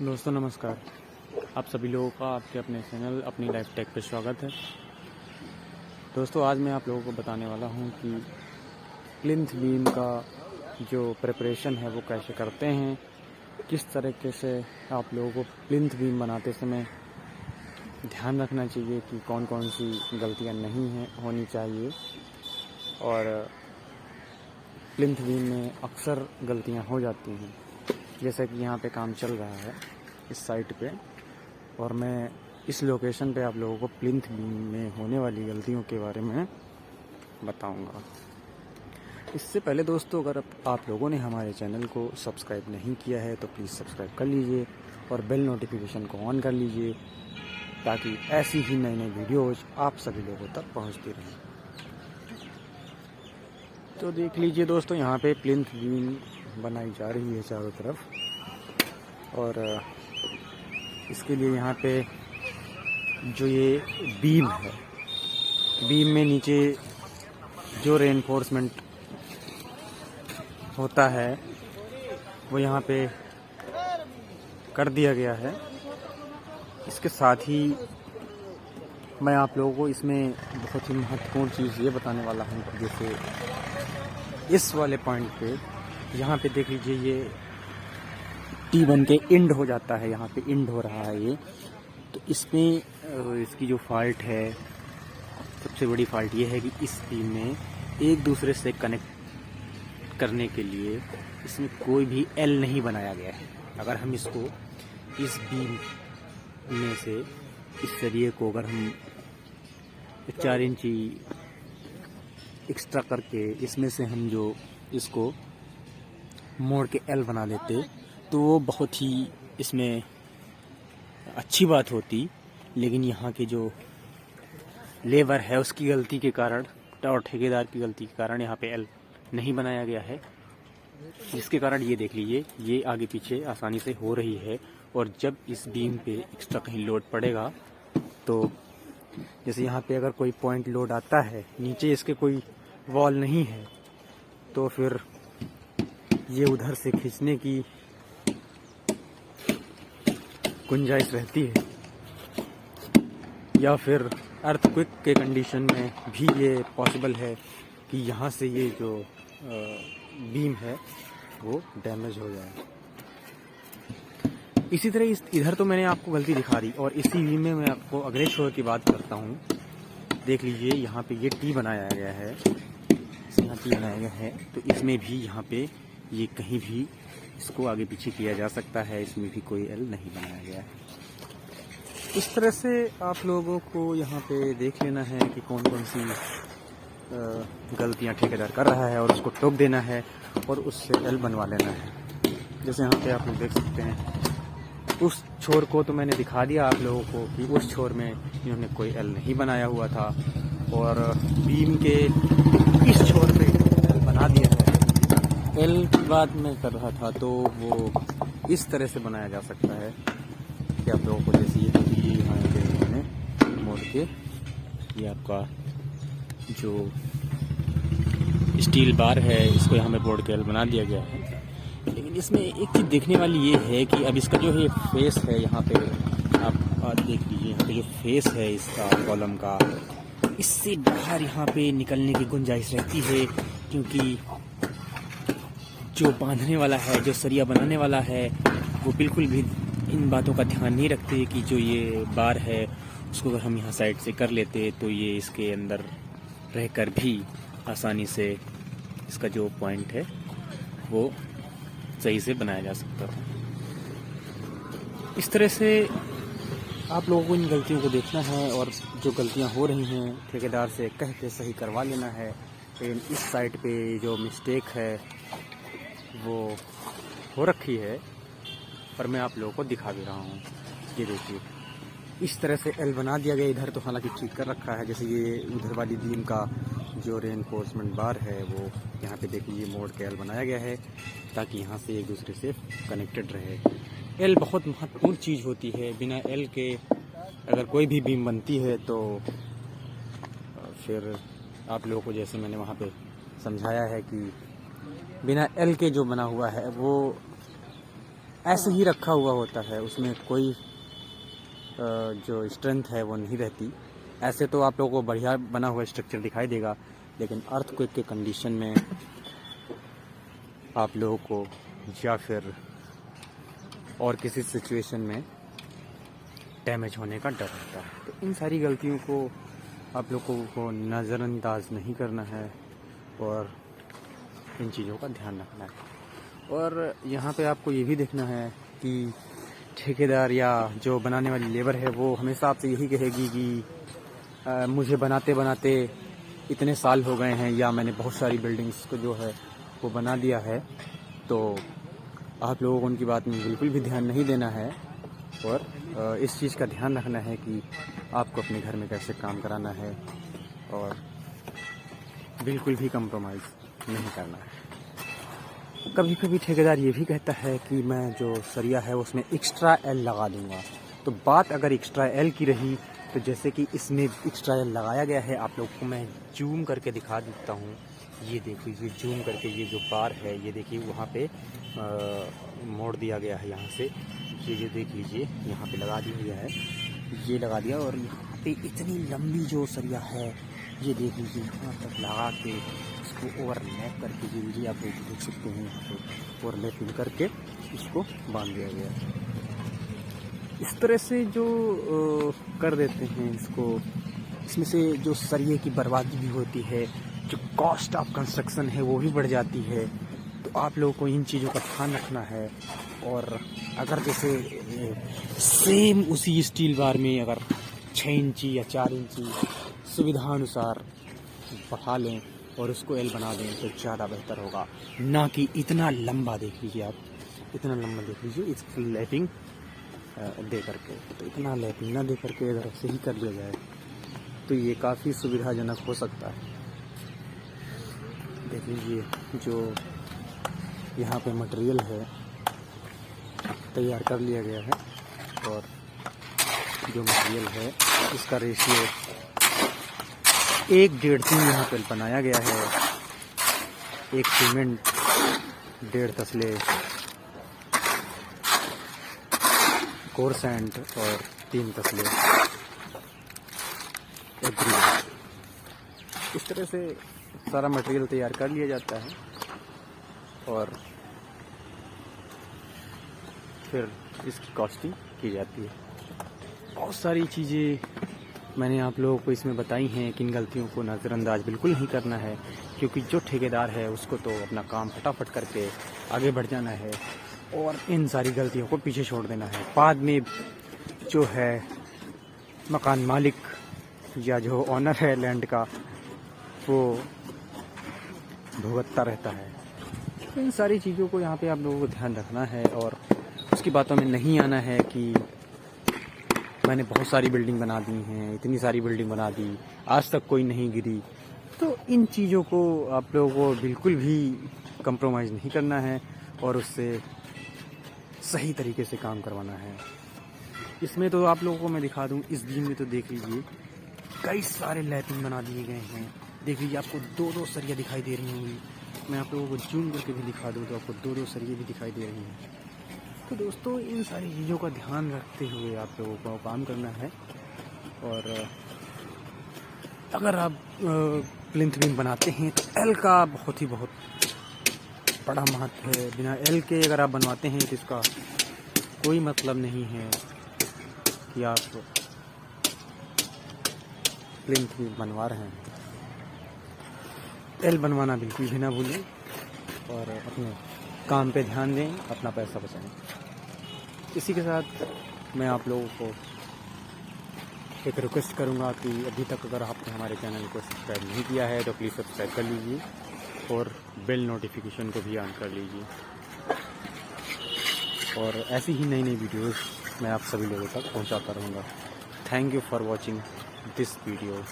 दोस्तों नमस्कार। आप सभी लोगों का आपके अपने चैनल अपनी लाइफ टेक पे स्वागत है। दोस्तों आज मैं आप लोगों को बताने वाला हूं कि प्लिंथ बीम का जो प्रिपरेशन है वो कैसे करते हैं, किस तरीके से आप लोगों को प्लिंथ बीम बनाते समय ध्यान रखना चाहिए कि कौन कौन सी गलतियां नहीं हैं होनी चाहिए। और प्लिंथ बीम में अक्सर गलतियां हो जाती हैं, जैसा कि यहाँ पे काम चल रहा है इस साइट पे, और मैं इस लोकेशन पे आप लोगों को प्लिंथ बीम में होने वाली गलतियों के बारे में बताऊंगा। इससे पहले दोस्तों, अगर आप लोगों ने हमारे चैनल को सब्सक्राइब नहीं किया है तो प्लीज़ सब्सक्राइब कर लीजिए और बेल नोटिफिकेशन को ऑन कर लीजिए, ताकि ऐसी ही नई नई वीडियोज़ आप सभी लोगों तक पहुँचती रहें। तो देख लीजिए दोस्तों, यहाँ पे प्लिंथ बीम बनाई जा रही है चारों तरफ, और इसके लिए यहाँ पे जो ये बीम है, बीम में नीचे जो रेनफोर्समेंट होता है वो यहाँ पे कर दिया गया है। इसके साथ ही मैं आप लोगों को इसमें बहुत ही महत्वपूर्ण चीज़ ये बताने वाला हूँ कि जैसे इस वाले पॉइंट पे यहाँ पे देख लीजिए, ये T1 के इंड हो जाता है, यहाँ पे इंड हो रहा है ये। तो इसमें इसकी जो फॉल्ट है, सबसे बड़ी फॉल्ट ये है कि इस बीम में एक दूसरे से कनेक्ट करने के लिए इसमें कोई भी एल नहीं बनाया गया है। अगर हम इसको इस बीम में से इस सरिये को अगर हम 4 इंची एक्स्ट्रा करके इसमें से हम जो इसको मोड़ के एल बना देते तो वो बहुत ही इसमें अच्छी बात होती। लेकिन यहाँ के जो लेबर है उसकी गलती के कारण और ठेकेदार की गलती के कारण यहाँ पे एल नहीं बनाया गया है, जिसके कारण ये देख लीजिए ये आगे पीछे आसानी से हो रही है। और जब इस बीम पे एक्स्ट्रा कहीं लोड पड़ेगा तो जैसे यहाँ पे अगर कोई पॉइंट लोड आता है, नीचे इसके कोई वॉल नहीं है, तो फिर ये उधर से खींचने की गुंजाइश रहती है, या फिर अर्थक्वेक के कंडीशन में भी ये पॉसिबल है कि यहाँ से ये जो बीम है वो डैमेज हो जाए। इसी तरह इधर तो मैंने आपको गलती दिखा दी, और इसी बीम में मैं आपको अगले छोर की बात करता हूँ। देख लीजिए यहाँ पे ये टी बनाया गया है, यहाँ टी बनाया गया है, तो इसमें भी यहाँ पे ये कहीं भी इसको आगे पीछे किया जा सकता है, इसमें भी कोई एल नहीं बनाया गया है। इस तरह से आप लोगों को यहाँ पे देख लेना है कि कौन कौन सी गलतियाँ ठेकेदार कर रहा है और उसको टोक देना है और उससे एल बनवा लेना है। जैसे यहाँ पे आप लोग देख सकते हैं, उस छोर को तो मैंने दिखा दिया आप लोगों को कि उस छोर में इन्होंने कोई एल नहीं बनाया हुआ था, और बीम के इस छोर पे एल बना दिया है। एल की बात मैं कर रहा था तो वो इस तरह से बनाया जा सकता है कि आप लोगों को जैसे ये यहाँ पे इन्होंने मोड़ के ये आपका जो स्टील बार है इसको यहाँ में बोर्ड के एल बना दिया गया है। लेकिन इसमें एक चीज़ देखने वाली ये है कि अब इसका जो है फेस है, यहाँ पे आप देख लीजिए, यहाँ पे जो फेस है इसका कॉलम का, इससे बाहर यहाँ पे निकलने की गुंजाइश रहती है, क्योंकि जो बांधने वाला है, जो सरिया बनाने वाला है, वो बिल्कुल भी इन बातों का ध्यान नहीं रखते कि जो ये बार है उसको अगर हम यहाँ साइड से कर लेते तो ये इसके अंदर रहकर भी आसानी से इसका जो पॉइंट है वो सही से बनाया जा सकता है। इस तरह से आप लोगों को इन गलतियों को देखना है, और जो गलतियां हो रही हैं ठेकेदार से कह के सही करवा लेना है। लेकिन इस साइड पे जो मिस्टेक है वो हो रखी है, पर मैं आप लोगों को दिखा दे रहा हूँ। ये देखिए इस तरह से एल बना दिया गया। इधर तो हालांकि ठीक कर रखा है, जैसे ये उधर वाली बीम का जो रेनफोर्समेंट बार है वो यहाँ पे देखिए मोड़ के एल बनाया गया है, ताकि यहाँ से एक दूसरे से कनेक्टेड रहे। एल बहुत महत्वपूर्ण चीज़ होती है, बिना एल के अगर कोई भी बीम बनती है तो फिर आप लोगों को जैसे मैंने वहाँ पे समझाया है कि बिना एल के जो बना हुआ है वो ऐसे ही रखा हुआ होता है, उसमें कोई जो स्ट्रेंथ है वो नहीं रहती। ऐसे तो आप लोगों को बढ़िया बना हुआ स्ट्रक्चर दिखाई देगा, लेकिन अर्थक्वेक के कंडीशन में आप लोगों को या फिर और किसी सिचुएशन में डैमेज होने का डर रहता है। तो इन सारी गलतियों को आप लोगों को नज़रअंदाज नहीं करना है और इन चीज़ों का ध्यान रखना है। और यहाँ पे आपको ये भी देखना है कि ठेकेदार या जो बनाने वाली लेबर है वो हमेशा आपसे यही कहेगी कि मुझे बनाते बनाते इतने साल हो गए हैं, या मैंने बहुत सारी बिल्डिंग्स को जो है वो बना दिया है। तो आप लोगों को उनकी बात में बिल्कुल भी ध्यान नहीं देना है और इस चीज़ का ध्यान रखना है कि आपको अपने घर में कैसे काम कराना है और बिल्कुल भी कंप्रोमाइज़ नहीं करना है। कभी कभी ठेकेदार ये भी कहता है कि मैं जो सरिया है उसमें एक्स्ट्रा एल लगा दूंगा। तो बात अगर एक्स्ट्रा एल की रही तो जैसे कि इसमें एक्स्ट्रा एल लगाया गया है, आप लोगों को मैं जूम करके दिखा देता हूँ। ये देख लीजिए, जूम करके ये जो बार है ये देखिए वहाँ पे मोड़ दिया गया है। यहाँ से ये देख लीजिए, यहाँ पे लगा दिया है, ये लगा दिया। और यहाँ पे इतनी लंबी जो सरिया है ये देख लीजिए, यहाँ तक लगा के इसको ओवरलैप करके ये लीजिए, आप लोग देख सकते हैं यहाँ पे ओवरलैपिंग करके इसको बांध दिया गया है। इस तरह से जो कर देते हैं इसको, इसमें से जो सरिये की बर्बादी भी होती है, जो कॉस्ट ऑफ कंस्ट्रक्शन है वो भी बढ़ जाती है। तो आप लोगों को इन चीज़ों का ध्यान रखना है। और अगर जैसे सेम उसी स्टील बार में अगर 6 इंची या 4 इंची सुविधानुसार बढ़ा लें और उसको एल बना दें तो ज़्यादा बेहतर होगा, ना कि इतना लंबा। देख लीजिए आप, इतना लंबा देख लीजिए इस लैपिंग दे करके। तो इतना लैपिंग ना दे करके अगर ऐसे ही कर दिया जाए तो ये काफ़ी सुविधाजनक हो सकता है। देख लीजिए, जो यहाँ पे मटेरियल है तैयार कर लिया गया है और जो मटेरियल है इसका रेशियो 1:3 यहाँ पे बनाया गया है। एक सीमेंट 1.5 तसले कोर सैंड और 3 तसले एग्रीगेट। इस तरह से सारा मटेरियल तैयार कर लिया जाता है और फिर इसकी कॉस्टिंग की जाती है। बहुत सारी चीज़ें मैंने आप लोगों को इसमें बताई हैं कि इन गलतियों को नज़रअंदाज बिल्कुल नहीं करना है, क्योंकि जो ठेकेदार है उसको तो अपना काम फटाफट करके आगे बढ़ जाना है और इन सारी गलतियों को पीछे छोड़ देना है। बाद में जो है मकान मालिक या जो ऑनर है लैंड का वो भुगतता रहता है। इन सारी चीज़ों को यहाँ पे आप लोगों को ध्यान रखना है और उसकी बातों में नहीं आना है कि मैंने बहुत सारी बिल्डिंग बना दी हैं, इतनी सारी बिल्डिंग बना दी, आज तक कोई नहीं गिरी। तो इन चीज़ों को आप लोगों को बिल्कुल भी कंप्रोमाइज़ नहीं करना है और उससे सही तरीके से काम करवाना है। इसमें तो आप लोगों को मैं दिखा दूं, इस बीम में तो देख लीजिए कई सारे लैपिंग बना दिए गए हैं। देख लीजिए, आपको 2-2 सरिया दिखाई दे रही होंगी। मैं आप लोगों को जूम करके भी दिखा दूं तो आपको 2-2 सरिये भी दिखाई दे रही हैं। तो दोस्तों, इन सारी चीज़ों का ध्यान रखते हुए आप लोगों को काम करना है। और अगर आप प्लिंथ बीम बनाते हैं तो एल का बहुत बड़ा महत्व है। बिना एल के अगर आप बनवाते हैं तो इसका कोई मतलब नहीं है कि आप प्लिंथ बीम बनवा रहे हैं। एल बनवाना बिल्कुल भी ना भूलें और अपने काम पे ध्यान दें, अपना पैसा बचाएं। इसी के साथ मैं आप लोगों को एक रिक्वेस्ट करूंगा कि अभी तक अगर आपने हमारे चैनल को सब्सक्राइब नहीं किया है तो प्लीज़ सब्सक्राइब कर लीजिए और बेल नोटिफिकेशन को भी ऑन कर लीजिए। और ऐसी ही नई वीडियोस मैं आप सभी लोगों तक पहुंचाता रहूँगा। Thank you for watching this video.